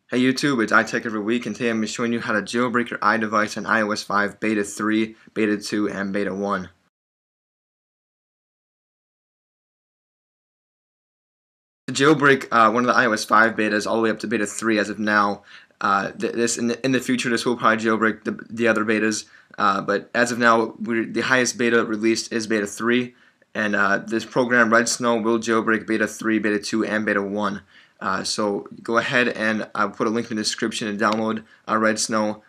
Hey YouTube, it's iTech Every Week, and today I'm showing you how to jailbreak your iDevice on iOS 5 Beta 3, Beta 2, and Beta 1. To jailbreak one of the iOS 5 betas all the way up to Beta 3 as of now, in the future this will probably jailbreak the other betas, but as of now the highest beta released is Beta 3, and this program RedSn0w will jailbreak Beta 3, Beta 2, and Beta 1. So go ahead and I'll put a link in the description and download RedSn0w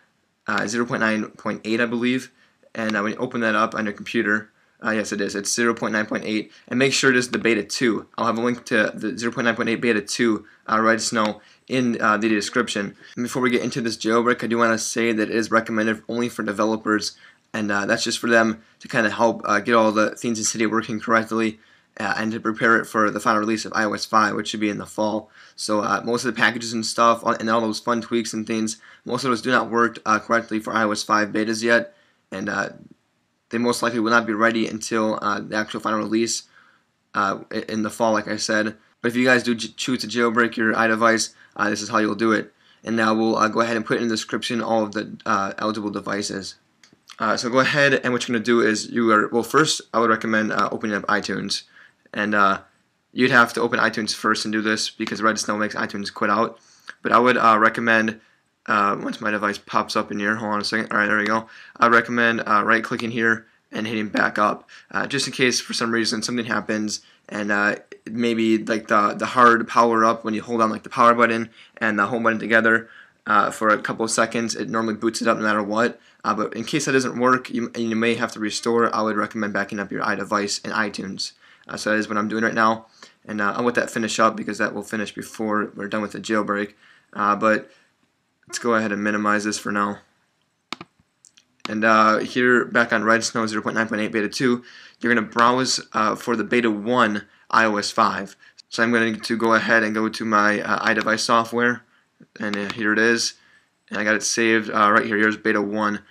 0.9.8 I believe, and when you open that up on your computer, yes it is, it's 0.9.8, and make sure it is the Beta 2. I'll have a link to the 0.9.8 Beta 2 RedSn0w in the description. And before we get into this jailbreak, I do want to say that it is recommended only for developers, and that's just for them to kind of help get all the things in Cydia working correctly, and to prepare it for the final release of iOS 5, which should be in the fall. So most of the packages and stuff, and all those fun tweaks and things, most of those do not work correctly for iOS 5 betas yet, and they most likely will not be ready until the actual final release in the fall, like I said. But if you guys do choose to jailbreak your iDevice, this is how you'll do it. And now we'll go ahead and put in the description all of the eligible devices. So go ahead, and what you're going to do is first I would recommend opening up iTunes. And you'd have to open iTunes first and do this because RedSn0w makes iTunes quit out. But I would recommend, once my device pops up in here, hold on a second, alright, there we go. I recommend right-clicking here and hitting back up, just in case for some reason something happens and maybe like the hard power up when you hold on like the power button and the home button together for a couple of seconds, it normally boots it up no matter what. But in case that doesn't work, you may have to restore. I would recommend backing up your iDevice in iTunes. So that is what I'm doing right now, and I'll let that finish up because that will finish before we're done with the jailbreak. But let's go ahead and minimize this for now. And here, back on RedSn0w 0.9.8 Beta 2, you're going to browse for the Beta 1 iOS 5. So I'm going to go ahead and go to my iDevice software, and here it is. And I got it saved right here. Here's Beta 1.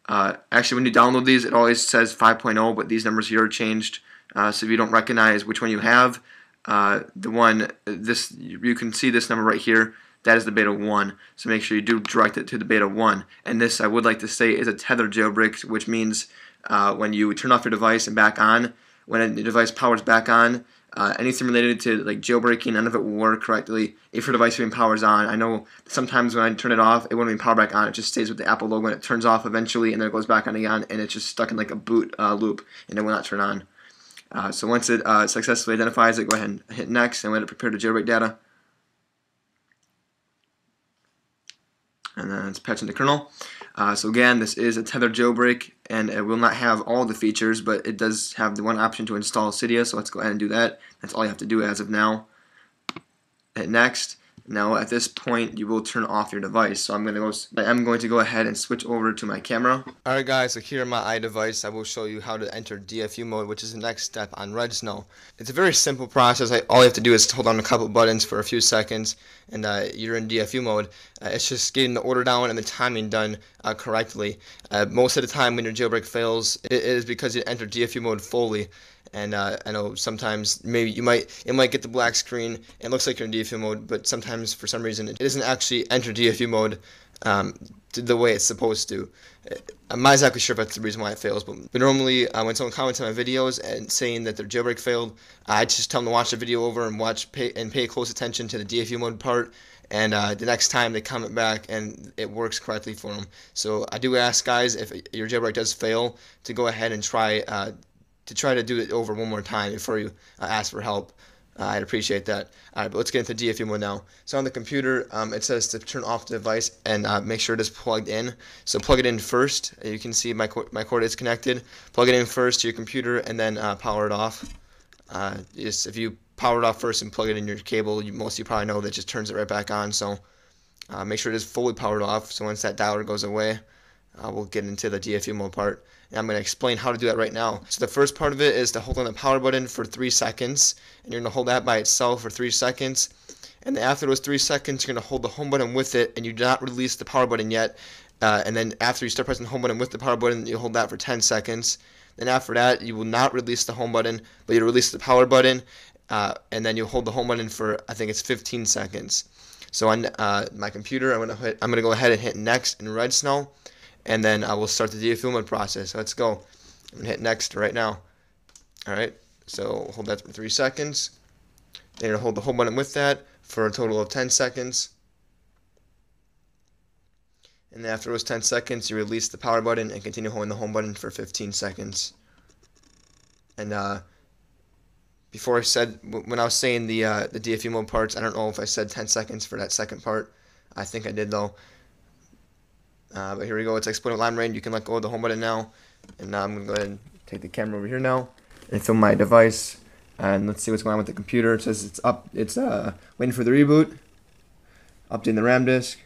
Actually, when you download these, it always says 5.0, but these numbers here are changed. So if you don't recognize which one you have, you can see this number right here. That is the Beta 1. So make sure you do direct it to the Beta 1. And this, I would like to say, is a tethered jailbreak, which means when you turn off your device and back on, when the device powers back on, anything related to like jailbreaking, none of it will work correctly if your device even powers on. I know sometimes when I turn it off, it won't even power back on. It just stays with the Apple logo and it turns off eventually, and then it goes back on again, and it's just stuck in like a boot loop, and it will not turn on. So once it successfully identifies it, go ahead and hit next and let it prepare the jailbreak data. And then it's patching the kernel. So again, this is a tethered jailbreak, and it will not have all the features, but it does have the one option to install Cydia, so let's go ahead and do that. That's all you have to do as of now. Hit next. Now at this point you will turn off your device. So I'm going to go ahead and switch over to my camera. Alright guys, so here on my iDevice I will show you how to enter DFU mode, which is the next step on RedSn0w. It's a very simple process. All you have to do is hold on a couple buttons for a few seconds and you're in DFU mode. It's just getting the order down and the timing done correctly. Most of the time when your jailbreak fails, it is because you entered DFU mode fully. And I know sometimes maybe it might get the black screen. It looks like you're in DFU mode, but sometimes for some reason it doesn't actually enter DFU mode the way it's supposed to. I'm not exactly sure if that's the reason why it fails, but normally when someone comments on my videos and saying that their jailbreak failed, I just tell them to watch the video over and pay close attention to the DFU mode part. And the next time they comment back and it works correctly for them. So I do ask guys, if your jailbreak does fail, to go ahead and try to do it over one more time before you ask for help. I'd appreciate that. Alright, but let's get into DFU mode now. So on the computer, it says to turn off the device and make sure it is plugged in. So plug it in first. You can see my cord is connected. Plug it in first to your computer and then power it off. If you power it off first and plug it in your cable, most of you probably know that just turns it right back on. So make sure it is fully powered off. So once that dialer goes away, we'll get into the DFU mode part. And I'm going to explain how to do that right now. So the first part of it is to hold on the power button for 3 seconds. And you're going to hold that by itself for 3 seconds. And then after those 3 seconds, you're going to hold the home button with it. And you do not release the power button yet. And then after you start pressing the home button with the power button, you hold that for 10 seconds. Then after that, you will not release the home button, but you release the power button. And then you hold the home button for, I think it's 15 seconds. So on my computer, I'm gonna go ahead and hit next in redsn0w, and then I will start the DFU mode process. So let's go. I'm gonna hit next right now. All right. So hold that for 3 seconds. Then you're gonna hold the home button with that for a total of 10 seconds. And then after those 10 seconds, you release the power button and continue holding the home button for 15 seconds. And before I said, when I was saying the DFU mode parts, I don't know if I said 10 seconds for that second part. I think I did though. But here we go. It's exploding line range. You can let go of the home button now. And now I'm going to go ahead and take the camera over here now and film my device. And let's see what's going on with the computer. It says it's up. It's waiting for the reboot. Updating the RAM disk.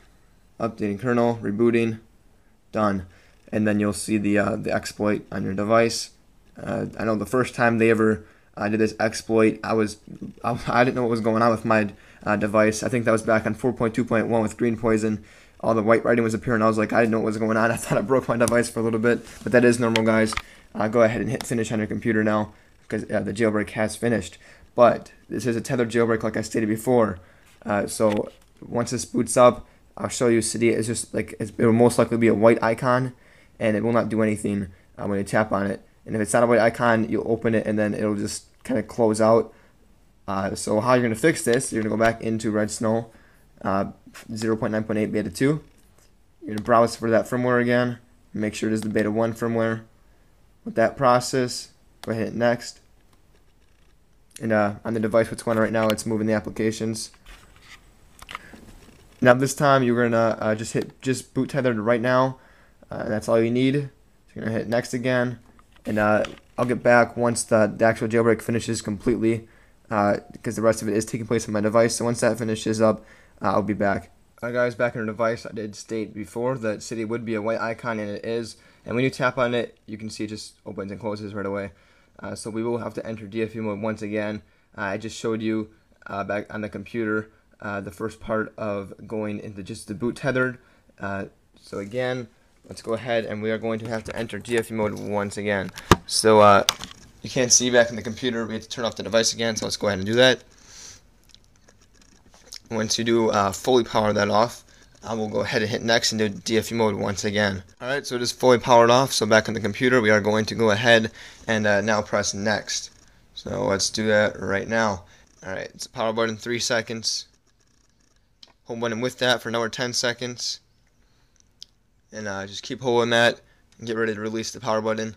Updating kernel. Rebooting. Done. And then you'll see the exploit on your device. I know the first time they ever did this exploit, I didn't know what was going on with my device. I think that was back on 4.2.1 with green poison. All the white writing was appearing. I was like, I didn't know what was going on. I thought I broke my device for a little bit, but that is normal, guys. Go ahead and hit finish on your computer now, because the jailbreak has finished. But this is a tethered jailbreak, like I stated before. So once this boots up, I'll show you. Cydia is just like, it will most likely be a white icon, and it will not do anything when you tap on it. And if it's not a white icon, you'll open it, and then it'll just kind of close out. So how you're going to fix this, you're going to go back into redsn0w 0.9.8 beta 2. You're going to browse for that firmware again. Make sure it is the beta 1 firmware. With that process, go ahead and hit next. And on the device, what's going on right now, it's moving the applications. Now this time, you're going to just boot tethered right now. That's all you need. So you're going to hit next again. And I'll get back once the actual jailbreak finishes completely, because the rest of it is taking place on my device. So once that finishes up, I'll be back. Alright guys, back on the device, I did state before that Cydia would be a white icon, and it is. And when you tap on it, you can see it just opens and closes right away. So we will have to enter DFU mode once again. I just showed you back on the computer the first part of going into just the boot tethered. So again, let's go ahead, and we are going to have to enter DFU mode once again. So you can't see back in the computer. We have to turn off the device again, so let's go ahead and do that. Once you do fully power that off, I will go ahead and hit next and do DFU mode once again. Alright, so it is fully powered off. So back on the computer, we are going to go ahead and now press next. So let's do that right now. Alright, it's a power button, 3 seconds. Hold button with that for another 10 seconds. And just keep holding that and get ready to release the power button.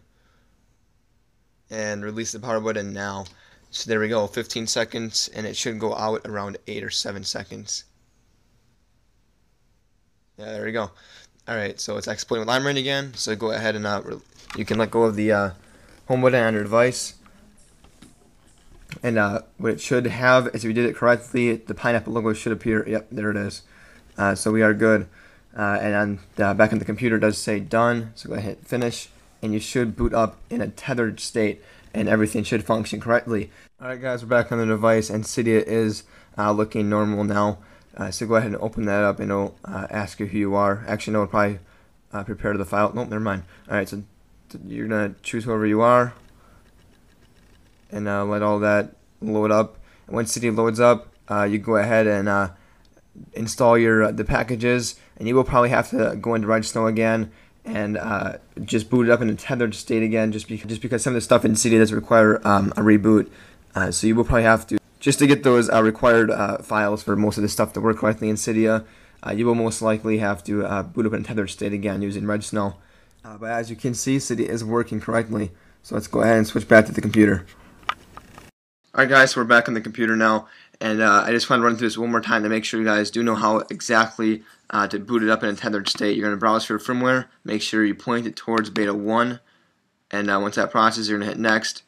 And release the power button now. So there we go, 15 seconds, and it should go out around 8 or 7 seconds. Yeah, there we go. Alright, so it's exploiting with line range again. So go ahead and you can let go of the home button on your device. And what it should have, is if you did it correctly, the pineapple logo should appear. Yep, there it is. So we are good. And on the back of the computer, it does say done. So go ahead and hit finish, and you should boot up in a tethered state, and everything should function correctly. Alright guys, we're back on the device, and Cydia is looking normal now. So go ahead and open that up, and it'll ask you who you are. Actually, no, it'll probably prepare the file. Nope, never mind. Alright, so you're going to choose whoever you are, and let all that load up. And once Cydia loads up, you go ahead and install the packages, and you will probably have to go into redsn0w again and just boot it up in a tethered state again, just because some of the stuff in Cydia does require a reboot. So you will probably have to, just to get those required files for most of the stuff to work correctly in Cydia, you will most likely have to boot up in a tethered state again using redsn0w. But as you can see, Cydia is working correctly. So let's go ahead and switch back to the computer. Alright guys, so we're back on the computer now, and I just want to run through this one more time to make sure you guys do know how exactly to boot it up in a tethered state. You're going to browse for firmware, make sure you point it towards beta 1, and once that processes, you're going to hit next,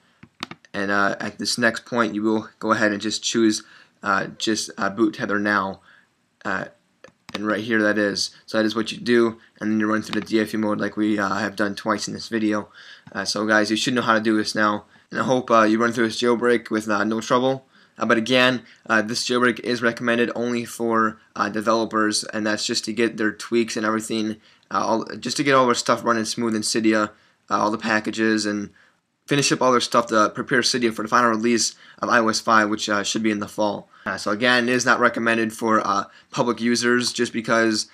and at this next point, you will go ahead and just choose boot tether now, and right here that is. So that is what you do, and then you run through the DFU mode like we have done twice in this video. So guys, you should know how to do this now. And I hope you run through this jailbreak with no trouble. But again, this jailbreak is recommended only for developers, and that's just to get their tweaks and everything, just to get all their stuff running smooth in Cydia, all the packages and finish up all their stuff to prepare Cydia for the final release of iOS 5, which should be in the fall. So again, it is not recommended for public users just because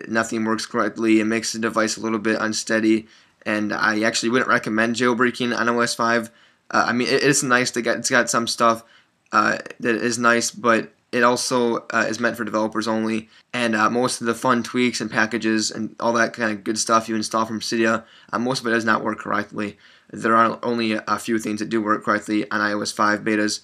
nothing works correctly. It makes the device a little bit unsteady, and I actually wouldn't recommend jailbreaking on OS 5. I mean, it's nice to get. It's got some stuff that is nice, but it also is meant for developers only. And most of the fun tweaks and packages and all that kind of good stuff you install from Cydia, most of it does not work correctly. There are only a few things that do work correctly on iOS 5 betas.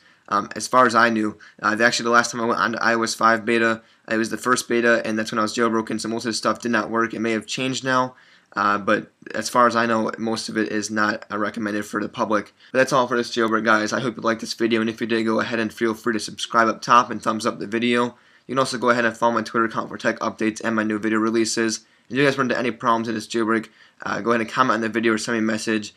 As far as I knew, actually the last time I went on to iOS 5 beta, it was the first beta, and that's when I was jailbroken, so most of the stuff did not work. It may have changed now, but as far as I know, most of it is not recommended for the public. But that's all for this jailbreak, guys. I hope you liked this video, and if you did, go ahead and feel free to subscribe up top and thumbs up the video. You can also go ahead and follow my Twitter account for tech updates and my new video releases. If you guys run into any problems in this jailbreak, go ahead and comment on the video or send me a message.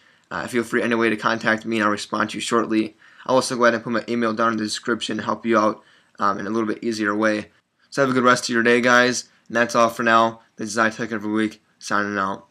Feel free any way to contact me, and I'll respond to you shortly. I'll also go ahead and put my email down in the description to help you out in a little bit easier way. So have a good rest of your day, guys. And that's all for now. This is iTech Every Week, signing out.